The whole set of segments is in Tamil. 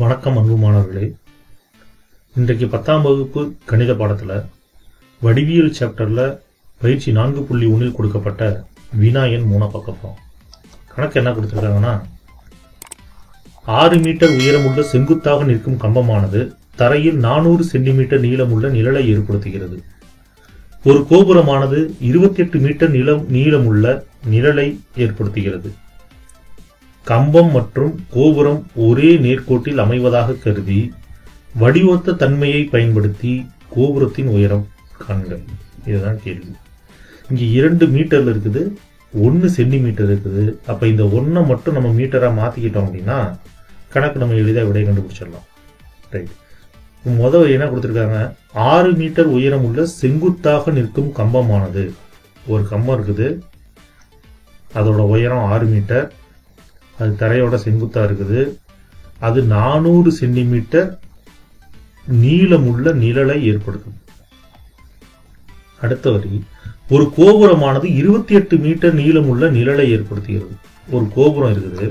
வணக்கம் அன்பு மாணவர்களே. இன்றைக்கு 10ஆம் வகுப்பு கணித பாடத்தில் வடிவியல் சாப்டரில் பயிற்சி 4.1 கொடுக்கப்பட்ட வினா எண் 3 பார்க்கப்போம். கணக்கு என்ன கொடுத்துருக்காங்கன்னா, 6 மீட்டர் உயரமுள்ள செங்குத்தாக நிற்கும் கம்பமானது தரையில் 400 சென்டிமீட்டர் நீளமுள்ள நிழலை ஏற்படுத்துகிறது. ஒரு கோபுரமானது 28 மீட்டர் நீளமுள்ள நிழலை ஏற்படுத்துகிறது. கம்பம் மற்றும் கோபுரம் ஒரே நேர்கோட்டில் அமைவதாக கருதி வடிவொத்த தன்மையை பயன்படுத்தி கோபுரத்தின் உயரம் காண்க. இதுதான் கேள்வி. இங்க 2 மீட்டர்ல இருக்குது, 1 சென்டிமீட்டர் இருக்குது. அப்ப இந்த 1 மட்டும் நம்ம மீட்டரா மாத்திக்கிட்டோம் அப்படின்னா கணக்கு நம்ம எளிதாக விடை கண்டுபிடிச்சிடலாம். ரைட். முதல் என்ன கொடுத்திருக்காங்க, 6 மீட்டர் உயரம் உள்ள செங்குத்தாக நிற்கும் கம்பமானது, ஒரு கம்பம் இருக்குது, அதோட உயரம் 6 மீட்டர், அது தரையோட செங்குத்தா இருக்குது, அது 400 சென்டிமீட்டர் நீளமுள்ள நிழலை ஏற்படுத்தும். அடுத்த வரி, ஒரு கோபுரமானது 28 மீட்டர் நீளமுள்ள நிழலை ஏற்படுத்துகிறது. ஒரு கோபுரம் இருக்குது,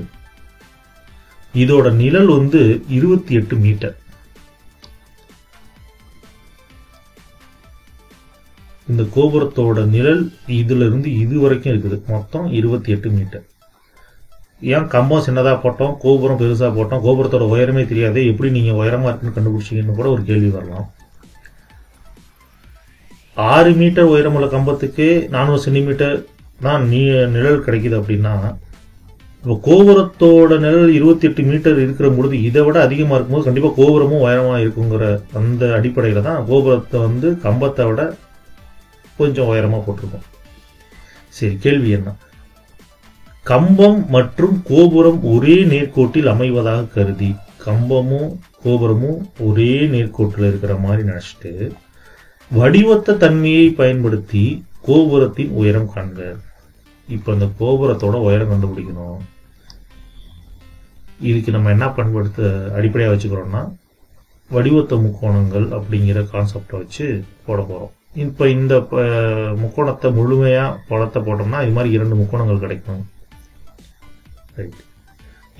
இதோட நிழல் 28 மீட்டர். இந்த கோபுரத்தோட நிழல் இதுல இருந்து இது வரைக்கும் இருக்குது, மொத்தம் 28 மீட்டர். ஏன் கம்பம் சின்னதா போட்டோம், கோபுரம் பெருசா போட்டோம், கோபுரத்தோட உயரமே தெரியாது, எப்படி நீங்க உயரமா இருக்குன்னு கண்டுபிடிச்சீங்கன்னு கூட ஒரு கேள்வி வரலாம். 6 மீட்டர் உயரமுள்ள கம்பத்துக்கு 400 சென்டிமீட்டர் தான் நிழல் கிடைக்குது அப்படின்னா, இப்போ கோபுரத்தோட நிழல் 28 மீட்டர் இருக்கிற பொழுது இதை விட அதிகமா இருக்கும்போது கண்டிப்பா கோபுரமும் உயரமா இருக்குங்கிற அந்த அடிப்படையில தான் கோபுரத்தை கம்பத்தை விட கொஞ்சம் உயரமா போட்டிருக்கோம். சரி, கேள்வி என்ன, கம்பம் மற்றும் கோபுரம் ஒரே நேர்கோட்டில் அமைவதாக கருதி, கம்பமும் கோபுரமும் ஒரே நேர்கோட்டில் இருக்கிற மாதிரி நினைச்சிட்டு வடிவத்த தன்மையை பயன்படுத்தி கோபுரத்தின் உயரம் காண்க. இப்ப இந்த கோபுரத்தோட உயரம் கண்டுபிடிக்கணும். இதுக்கு நம்ம என்ன அடிப்படையா வச்சுக்கிறோம்னா, வடிவத்த முக்கோணங்கள் அப்படிங்கிற கான்செப்டை வச்சு போட போறோம். இப்ப இந்த முக்கோணத்தை முழுமையா படத்தை போட்டோம்னா இது மாதிரி 2 முக்கோணங்கள் கிடைக்கும்.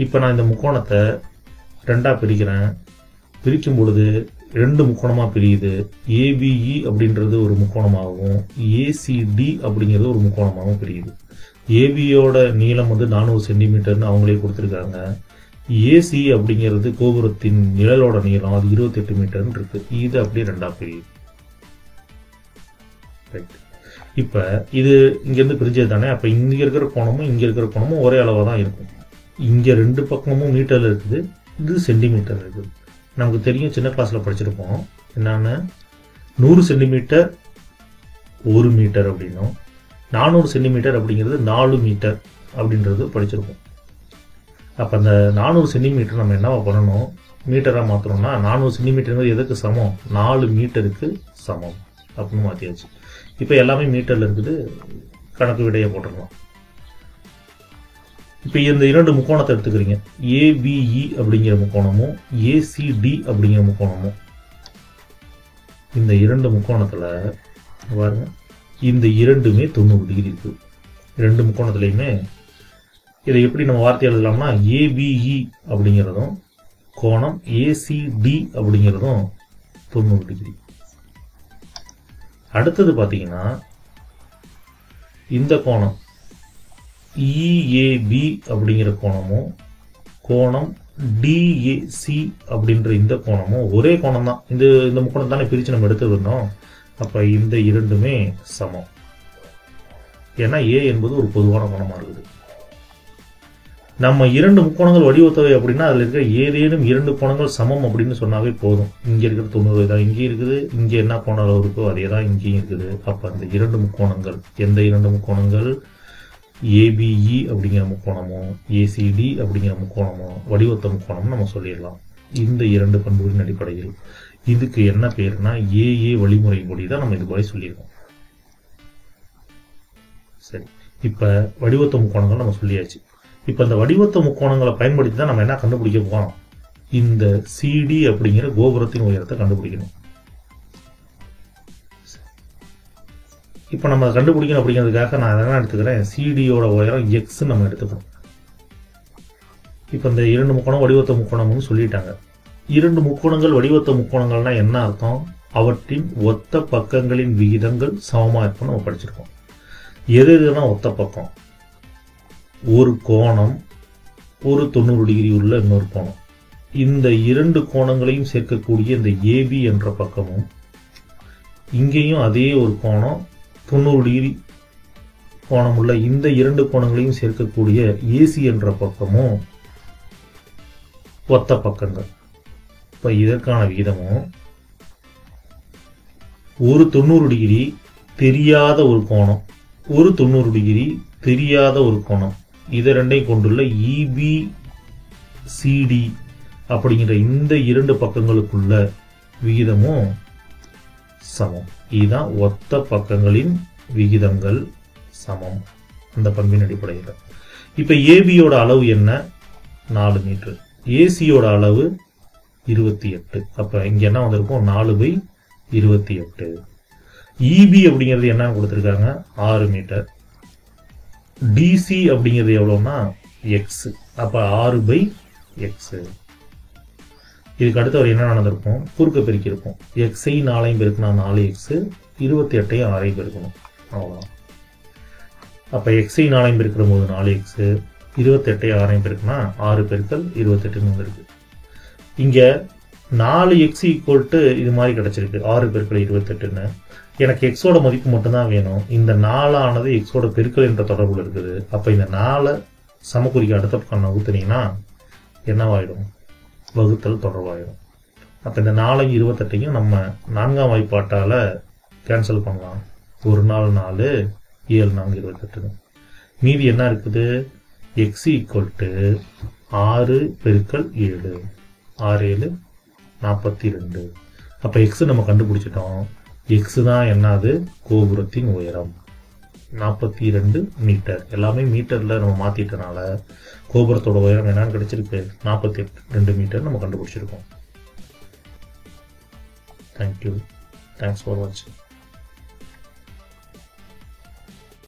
இப்ப நான் இந்த முக்கோணத்தை 2ஆ பிரிக்கிறேன். பிரிக்கும் பொழுது 2 முக்கோணமா பிரியுது. ஏபிஇ அப்படின்றது ஒரு முக்கோணமாகவும் ஏசிடி அப்படிங்கிறது ஒரு முக்கோணமாகவும் பிரியுது. ஏபியோட நீளம் 400 சென்டிமீட்டர்னு அவங்களே கொடுத்துருக்காங்க. ஏசி அப்படிங்கிறது கோபுரத்தின் நிழலோட நீளம், அது 28 மீட்டர்னு இருக்கு. இது அப்படியே 2ஆ பிரியுது. இப்ப இது இங்க இருந்து பிரிஞ்சது தானே. அப்ப இங்க இருக்கிற கோணமும் இங்க இருக்கிற கோணமும் ஒரே அளவா தான் இருக்கும். இங்க 2 பக்கமும் மீட்டர்ல இருக்குது, இது சென்டிமீட்டர் இருக்குது. நமக்கு தெரியும், சின்ன கிளாஸ்ல படிச்சிருப்போம் என்னன்னு, 100 சென்டிமீட்டர் 1 மீட்டர் அப்படின்னும், 400 சென்டிமீட்டர் அப்படிங்கிறது 4 மீட்டர் அப்படின்றது படிச்சிருப்போம். அப்ப அந்த 400 சென்டிமீட்டர் நம்ம என்ன பண்ணணும், மீட்டரா மாத்தணும்னா 400 சென்டிமீட்டர் எதுக்கு சமம், 4 மீட்டருக்கு சமம் அப்படின்னு மாத்தியாச்சு. இப்ப எல்லாமே மீட்டர்ல இருக்குது, கணக்கு விடைய போட்டுடலாம். இப்ப இந்த 2 முக்கோணத்தை எடுத்துக்கிறீங்க, ஏபிஇ அப்படிங்கிற முக்கோணமும் ஏசிடி அப்படிங்கிற முக்கோணமும். இந்த 2 முக்கோணத்துல பாருங்க, இந்த 2மே 90 டிகிரி இருக்கு. 2 முக்கோணத்திலையுமே இதை எப்படி நம்ம வார்த்தை எழுதலாம்னா, ஏபிஇ அப்படிங்கிறதும் கோணம் ஏசிடி அப்படிங்கிறதும் 90 டிகிரி. அடுத்தது பாத்தீங்கன்னா, இந்த கோணம் இஏபி அப்படிங்கிற கோணமும் கோணம் டிஏசி அப்படின்ற இந்த கோணமும் ஒரே கோணம் தான். இந்த முக்கோணம் தானே பிரிச்சு நம்ம எடுத்துருந்தோம். அப்ப இந்த 2மே சமம். ஏன்னா ஏ என்பது ஒரு பொதுவான கோணமா இருக்குது. நம்ம 2 முக்கோணங்கள் வடிவத்தவை அப்படின்னா அதுல இருக்கிற ஏதேனும் 2 கோணங்கள் சமம் அப்படின்னு சொன்னாவே போதும். இங்க இருக்கிற 90 தான் இங்கே இருக்குது, இங்க என்ன கோண அளவு இருக்கோ அதே தான் இங்கேயும் இருக்குது. அப்ப அந்த 2 முக்கோணங்கள், எந்த 2 முக்கோணங்கள், ஏபிஇ அப்படிங்கிற முக்கோணமும் ஏசிடி அப்படிங்கிற முக்கோணமும் வடிவத்த முக்கோணம் நம்ம சொல்லிடலாம். இந்த 2 பண்புகளின் அடிப்படையில் இதுக்கு என்ன பேருனா ஏஏ வழிமுறைப்படி தான் நம்ம இது போல சொல்லியிருக்கோம். சரி, இப்ப வடிவத்த முக்கோணங்கள் நம்ம சொல்லியாச்சு. இப்ப இந்த வடிவத்த முக்கோணங்களை பயன்படுத்தி தான் நம்ம என்ன கண்டுபிடிக்க போறோம், இந்த சிடி அப்படிங்கிற கோபுரத்தின் உயரத்தை கண்டுபிடிக்கணும். இப்ப நம்ம கண்டுபிடிக்கணும் அப்படிங்கிறதுக்காக நான் என்ன எடுத்துக்கிறேன், சிடியோட உயரம் எக்ஸ் நம்ம எடுத்துக்கணும். இப்ப இந்த 2 முக்கோணம் வடிவத்த முக்கோணம்னு சொல்லிட்டாங்க. இரண்டு முக்கோணங்கள் வடிவத்த முக்கோணங்கள்னா என்ன அர்த்தம்? அவற்றின் ஒத்த பக்கங்களின் விகிதங்கள் சமமா இருக்கும் நம்ம படிச்சிருக்கோம். எதுனா ஒத்த பக்கம்? ஒரு கோணம், ஒரு 90 டிகிரி உள்ள இன்னொரு கோணம். இந்த இரண்டு கோணங்களையும் சேர்க்கக்கூடிய இந்த ஏபி என்ற பக்கமும், இங்கேயும் அதே ஒரு கோணம் 90 டிகிரி கோணம் உள்ள இந்த இரண்டு கோணங்களையும் சேர்க்கக்கூடிய ஏசி என்ற பக்கமும் ஒத்த பக்கங்கள். இப்ப இதற்கான விகிதமும் ஒரு 90 டிகிரி தெரியாத ஒரு கோணம், ஒரு 90 டிகிரி தெரியாத ஒரு கோணம், இதை ரெண்டையும் கொண்டுள்ள EBCD அப்படிங்கிற இந்த இரண்டு பக்கங்களுக்குள்ள விகிதமும் சமம். இதுதான் ஒத்த பக்கங்களின் விகிதங்கள் சமம் அந்த பண்பின் அடிப்படையில். இப்ப ஏபியோட அளவு என்ன? 4 மீட்டர். ஏசியோட அளவு 28. அப்ப இங்க என்ன வந்திருக்கும்? 4/28. இபி அப்படிங்கிறது என்ன கொடுத்திருக்காங்க? 6 மீட்டர். டிசி அப்படிங்கிறது எவ்வளவுனா எக்ஸ். அப்ப 6/x. இதுக்கு அடுத்து அவர் என்ன நடந்திருக்கும்? குறுக்க பெருக்கி இருக்கும். எக்ஸை 4 பெருக்குனா 4x, 28 6 பெருக்கணும். அவ்வளவுதான். அப்ப எக்ஸை 4 பெருக்கிற போது 4x, 28 6 பெருக்குனா 6 பெருக்கல் 28 வந்திருக்கு. இங்க 4x இது மாதிரி கிடைச்சிருக்கு, 6 பெருக்கல் 28ன்னு. எனக்கு எக்ஸோட மதிப்பு மட்டும்தான் வேணும். இந்த 4 ஆனது எக்ஸோட பெருக்கல் என்ற தொடர்புல இருக்குது. அப்ப இந்த 4 சமக்குறிக்கு அடுத்த பக்கம் நகுத்துனீங்கன்னா என்னவாயிடும்? வகுத்தல் தொடர்பாயிடும். அப்ப இந்த 4 28 நம்ம 4ஆம் வாய்ப்பாட்டால கேன்சல் பண்ணலாம். 1 4 4, 7 4 28. மீதி என்ன இருக்குது? x = 6 பெருக்கல் 7, 6 7 42. அப்ப x நம்ம கண்டுபிடிச்சிட்டோம். x தான் என்னது? கோபுரத்தின் உயரம் 42 மீட்டர். எல்லாமே மீட்டர்ல நம்ம மாத்திட்டனால கோபுரத்தோட உயரம் என்னன்னு கிடைச்சிருக்கு? 42 மீட்டர் நம்ம கண்டுபிடிச்சிருக்கோம். தேங்க்யூ. தேங்க்ஸ் ஃபார் வாட்சிங்.